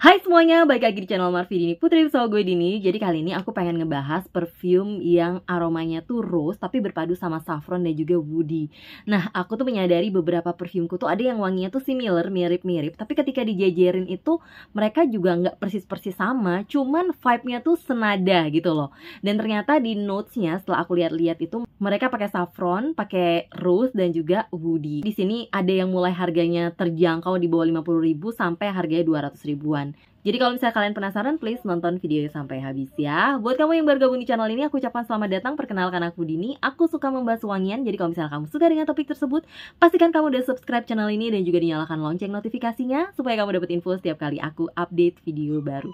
Hai semuanya, balik lagi di channel Marvi Dini Putri bersama gue Dini. Jadi kali ini aku pengen ngebahas perfume yang aromanya tuh rose tapi berpadu sama saffron dan juga woody. Nah, aku tuh menyadari beberapa perfumeku tuh ada yang wanginya tuh similar, mirip-mirip, tapi ketika dijajarin itu mereka juga nggak persis-persis sama, cuman vibe-nya tuh senada gitu loh. Dan ternyata di notes-nya setelah aku lihat-lihat itu mereka pakai saffron, pakai rose dan juga woody. Di sini ada yang mulai harganya terjangkau di bawah 50.000 sampai harganya 200 ribuan. Jadi kalau misalnya kalian penasaran, please nonton videonya sampai habis ya. Buat kamu yang baru gabung di channel ini, aku ucapkan selamat datang. Perkenalkan aku Dini. Aku suka membahas wangian. Jadi kalau misalnya kamu suka dengan topik tersebut, pastikan kamu udah subscribe channel ini dan juga dinyalakan lonceng notifikasinya supaya kamu dapat info setiap kali aku update video baru.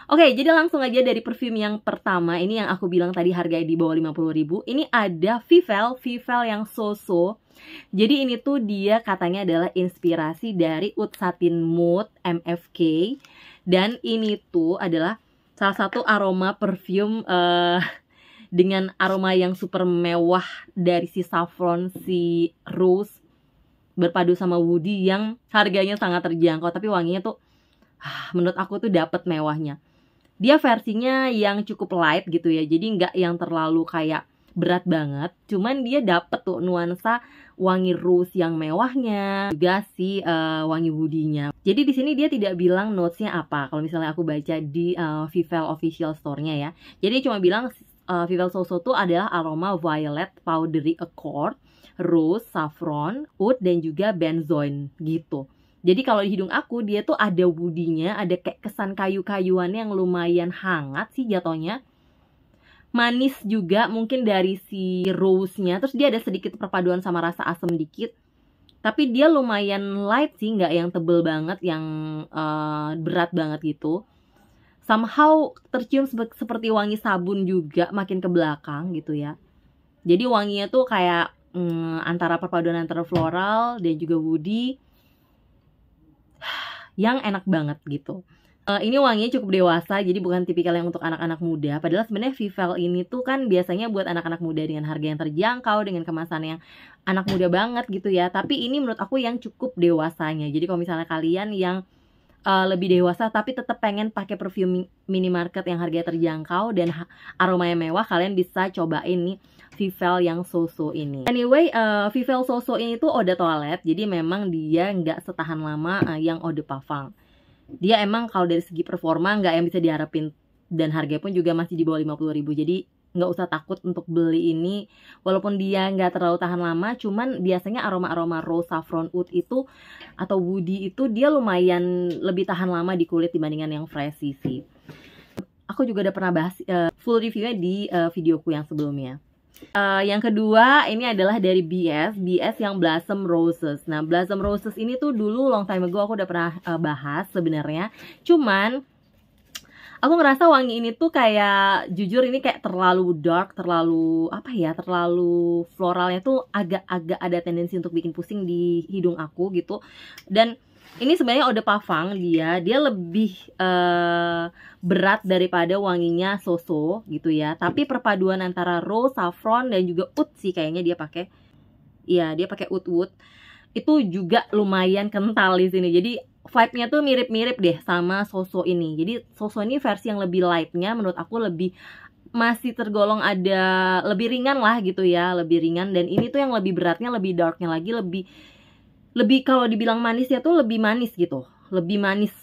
Oke, jadi langsung aja dari perfume yang pertama. Ini yang aku bilang tadi harganya di bawah 50.000. Ini ada Vivel yang so-so. Jadi ini tuh dia katanya adalah inspirasi dari Oud Satin Mood MFK. Dan ini tuh adalah salah satu aroma perfume dengan aroma yang super mewah dari si saffron, si rose berpadu sama woody yang harganya sangat terjangkau tapi wanginya tuh menurut aku tuh dapet mewahnya. Dia versinya yang cukup light gitu ya, jadi nggak yang terlalu kayak berat banget, cuman dia dapet tuh nuansa wangi rose yang mewahnya, juga si wangi woody-nya. Jadi di sini dia tidak bilang notes-nya apa. Kalau misalnya aku baca di Vivel official store-nya ya. Jadi cuma bilang Vivel So-So tuh adalah aroma violet, powdery accord, rose, saffron, oud dan juga benzoin gitu. Jadi kalau di hidung aku dia tuh ada woody-nya, ada kayak kesan kayu-kayuan yang lumayan hangat sih jatuhnya. Manis juga mungkin dari si rose-nya. Terus dia ada sedikit perpaduan sama rasa asam dikit. Tapi dia lumayan light sih, nggak yang tebel banget, yang berat banget gitu. Somehow tercium seperti wangi sabun juga makin ke belakang gitu ya. Jadi wanginya tuh kayak antara perpaduan antara floral dan juga woody yang enak banget gitu. Ini wanginya cukup dewasa, jadi bukan tipikal yang untuk anak-anak muda. Padahal sebenarnya Vivel ini tuh kan biasanya buat anak-anak muda dengan harga yang terjangkau, dengan kemasan yang anak muda banget gitu ya. Tapi ini menurut aku yang cukup dewasanya. Jadi kalau misalnya kalian yang lebih dewasa tapi tetap pengen pakai perfume minimarket yang harganya terjangkau dan aromanya mewah, kalian bisa cobain nih Vivel yang So-So ini. Anyway, Vivel So-So ini tuh eau de toilette, jadi memang dia nggak setahan lama yang eau de parfum. Dia emang kalau dari segi performa nggak yang bisa diharapin, dan harganya pun juga masih di bawah 50.000. Jadi nggak usah takut untuk beli ini, walaupun dia nggak terlalu tahan lama. Cuman biasanya aroma-aroma rose, saffron, oud itu atau woody itu dia lumayan lebih tahan lama di kulit dibandingkan yang freshy sih. Aku juga udah pernah bahas full reviewnya di videoku yang sebelumnya. Yang kedua ini adalah dari BS yang Blossom Roses. Nah, Blossom Roses ini tuh dulu long time ago aku udah pernah bahas sebenarnya. Cuman aku ngerasa wangi ini tuh kayak, jujur ini kayak terlalu dark, terlalu apa ya, terlalu floralnya tuh agak-agak ada tendensi untuk bikin pusing di hidung aku gitu. Dan ini sebenarnya eau de parfum, dia lebih berat daripada wanginya So-So gitu ya. Tapi perpaduan antara rose, saffron dan juga oud sih kayaknya dia pakai. Iya, dia pakai oud. Itu juga lumayan kental di sini. Jadi vibe-nya tuh mirip-mirip deh sama So-So ini. Jadi So-So ini versi yang lebih light-nya menurut aku lebih masih tergolong ada lebih ringan lah gitu ya, lebih ringan. Dan ini tuh yang lebih beratnya, lebih darknya lagi, lebih kalau dibilang manis ya tuh lebih manis gitu, lebih manis.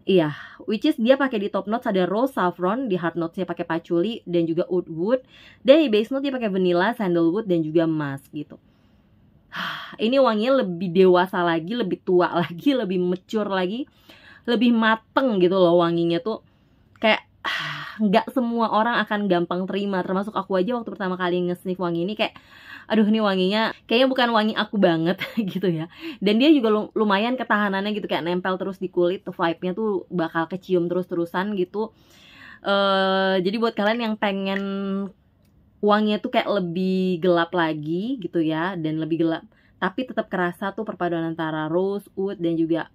Iya, which is dia pakai di top notes ada rose, saffron, di hard notesnya pakai patchouli dan juga oud wood, dan di base note dia pakai vanilla, sandalwood dan juga musk gitu. Ini wanginya lebih dewasa lagi, lebih tua lagi, lebih mature lagi, lebih mateng gitu loh wanginya tuh. Kayak nggak semua orang akan gampang terima, termasuk aku aja waktu pertama kali nge-sniff wangi ini kayak, aduh ini wanginya kayaknya bukan wangi aku banget gitu ya. Dan dia juga lumayan ketahanannya gitu, kayak nempel terus di kulit, vibe-nya tuh bakal kecium terus-terusan gitu. Jadi buat kalian yang pengen wanginya tuh kayak lebih gelap lagi gitu ya, dan lebih gelap tapi tetap kerasa tuh perpaduan antara rose, oud dan juga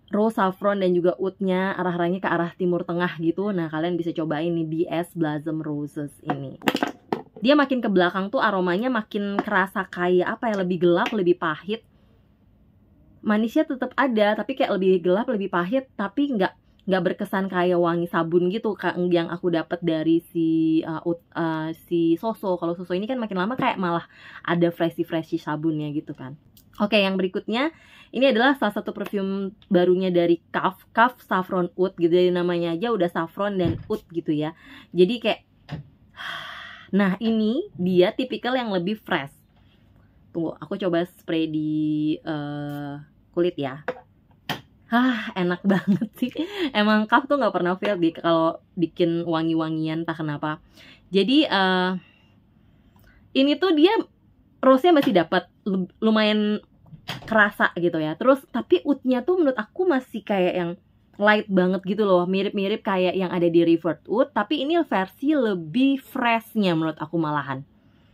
rose, saffron dan juga oudnya arah-arahnya ke arah timur tengah gitu. Nah, kalian bisa cobain nih BS Blossom Roses ini. Dia makin ke belakang tuh aromanya makin kerasa kayak apa ya, lebih gelap, lebih pahit. manisnya tetap ada, tapi kayak lebih gelap, lebih pahit, tapi nggak berkesan kayak wangi sabun gitu yang aku dapat dari si Soso. Kalau Soso ini kan makin lama kayak malah ada freshy sabunnya gitu kan. Oke, yang berikutnya ini adalah salah satu perfume barunya dari Kaf Saffron Oud gitu, dari namanya aja udah saffron dan oud gitu ya. Jadi kayak, nah ini dia tipikal yang lebih fresh. Tunggu, aku coba spray di kulit ya. Enak banget sih. Emang Kaf tuh nggak pernah fail kalau bikin wangi-wangian, tak kenapa. Jadi ini tuh dia rose-nya masih dapat, lumayan kerasa gitu ya. Terus tapi oud-nya tuh menurut aku masih kayak yang light banget gitu loh, mirip-mirip kayak yang ada di River Oud, tapi ini versi lebih freshnya menurut aku malahan.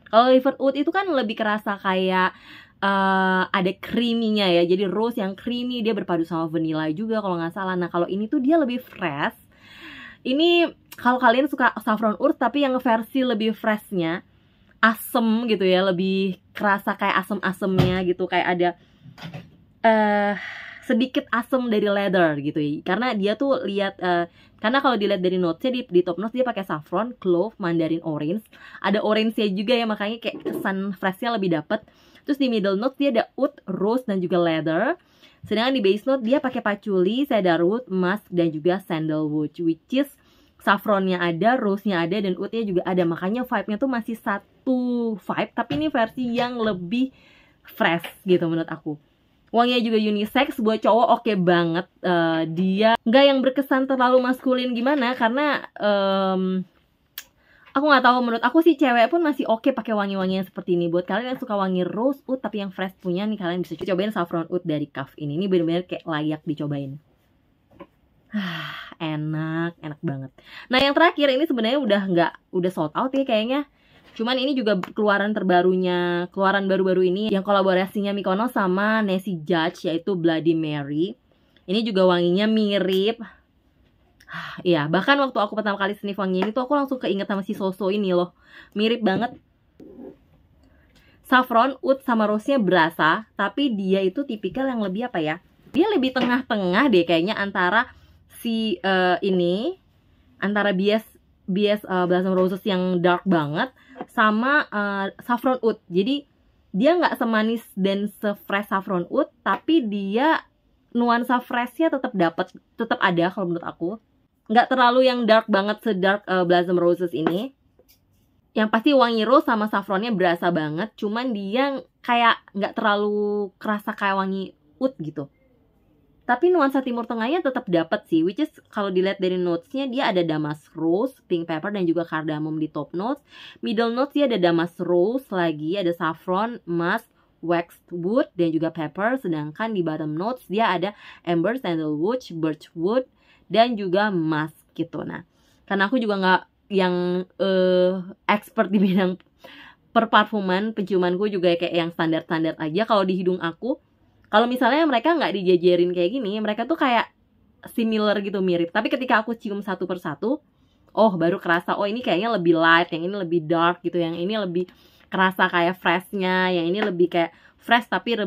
Kalau River Oud itu kan lebih kerasa kayak ada creamy-nya ya, jadi rose yang creamy, dia berpadu sama vanilla juga kalau nggak salah. Nah kalau ini tuh dia lebih fresh. Ini kalau kalian suka saffron oud tapi yang versi lebih freshnya, asem gitu ya, lebih kerasa kayak asem-asemnya gitu, kayak ada sedikit asem dari leather gitu ya. Karena dia tuh karena kalau dilihat dari notesnya di top notes dia pakai saffron, clove, mandarin orange, ada orange-nya juga ya, makanya kayak kesan freshnya lebih dapet. Terus di middle notes dia ada oud, rose dan juga leather. Sedangkan di base note dia pakai patchouli, cedarwood, musk dan juga sandalwood, which is saffronnya ada, rose-nya ada, dan oud-nya juga ada. Makanya vibe-nya tuh masih satu vibe, tapi ini versi yang lebih fresh gitu menurut aku. Wanginya juga unisex, buat cowok oke banget. Dia nggak yang berkesan terlalu maskulin gimana, karena aku nggak tahu, menurut aku sih cewek pun masih oke pakai wangi-wangian seperti ini. Buat kalian yang suka wangi rose oud tapi yang fresh punya nih, kalian bisa cobain saffron oud dari Kaf ini. Ini bener-bener kayak layak dicobain. Enak banget. Nah yang terakhir ini sebenarnya udah sold out ya kayaknya. Cuman ini juga keluaran baru-baru ini yang kolaborasinya Mykonos sama Nancy Judge, yaitu Bloody Mary. Ini juga wanginya mirip. Iya, bahkan waktu aku pertama kali sniff wanginya ini tuh aku langsung keinget sama si Soso ini loh. Mirip banget. Saffron, oud sama rose-nya berasa, tapi dia itu tipikal yang lebih apa ya? Dia lebih tengah-tengah deh kayaknya antara si antara bias Blossom Roses yang dark banget sama Saffron Oud. Jadi dia nggak semanis dan se-fresh Saffron Oud, tapi dia nuansa freshnya tetap ada kalau menurut aku. Nggak terlalu yang dark banget se-dark Blossom Roses ini. Yang pasti wangi rose sama saffronnya berasa banget, cuman dia kayak nggak terlalu kerasa kayak wangi oud gitu. Tapi nuansa timur tengahnya tetap dapat sih, which is kalau dilihat dari notesnya dia ada damask rose, pink pepper dan juga cardamom di top notes. Middle notes dia ada damask rose lagi, ada saffron, musk, waxed wood dan juga pepper. Sedangkan di bottom notes dia ada amber, sandalwood, birchwood dan juga musk gitu. Nah, karena aku juga nggak yang expert di bidang perparfuman, penciumanku juga kayak yang standar-standar aja. Kalau di hidung aku, kalau misalnya mereka nggak dijajarin kayak gini, mereka tuh kayak similar gitu, mirip. Tapi ketika aku cium satu persatu, oh baru kerasa, oh ini kayaknya lebih light, yang ini lebih dark gitu, yang ini lebih kerasa kayak freshnya, yang ini lebih kayak fresh tapi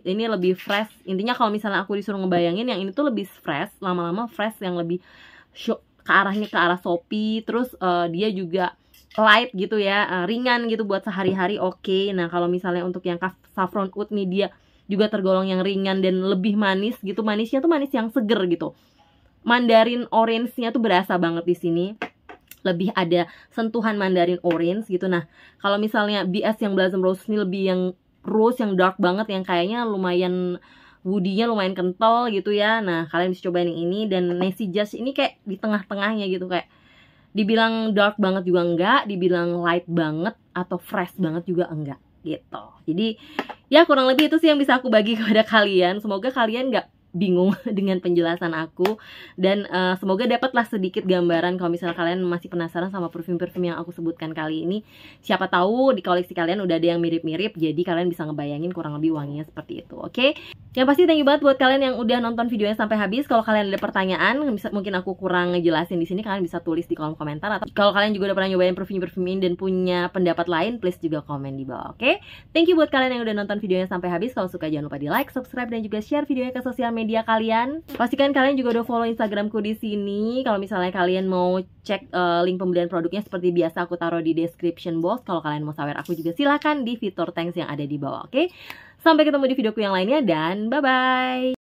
ini lebih fresh. Intinya kalau misalnya aku disuruh ngebayangin, yang ini tuh lebih fresh, lama-lama fresh, yang lebih ke arah Shopee. Terus dia juga light gitu ya, ringan gitu buat sehari-hari oke. Nah kalau misalnya untuk yang Saffron Oud nih, dia juga tergolong yang ringan dan lebih manis gitu. Manisnya tuh manis yang seger gitu. Mandarin orange-nya tuh berasa banget di sini. Lebih ada sentuhan mandarin orange gitu. Nah, kalau misalnya BS yang Blossom Rose ini lebih yang rose yang dark banget, yang kayaknya lumayan woody-nya lumayan kental gitu ya. Nah, kalian bisa cobain yang ini. Dan Nancy Judge ini kayak di tengah-tengahnya gitu, kayak dibilang dark banget juga enggak, dibilang light banget atau fresh banget juga enggak gitu. Jadi ya kurang lebih itu sih yang bisa aku bagi kepada kalian. Semoga kalian bingung dengan penjelasan aku. Dan semoga dapatlah sedikit gambaran kalau misalnya kalian masih penasaran sama parfum-parfum yang aku sebutkan kali ini. Siapa tahu di koleksi kalian udah ada yang mirip-mirip, jadi kalian bisa ngebayangin kurang lebih wanginya seperti itu. Oke? Yang pasti thank you banget buat kalian yang udah nonton videonya sampai habis. Kalau kalian ada pertanyaan, mungkin aku kurang ngejelasin di sini, kalian bisa tulis di kolom komentar. Atau kalau kalian juga udah pernah nyobain parfum ini dan punya pendapat lain, please juga komen di bawah. Oke? Thank you buat kalian yang udah nonton videonya sampai habis. Kalau suka jangan lupa di like, subscribe, dan juga share videonya ke sosial media kalian. Pastikan kalian juga udah follow Instagramku di sini. Kalau misalnya kalian mau cek link pembelian produknya seperti biasa aku taruh di description box. Kalau kalian mau sawer aku juga silahkan di fitur thanks yang ada di bawah. Oke? Sampai ketemu di videoku yang lainnya dan bye-bye.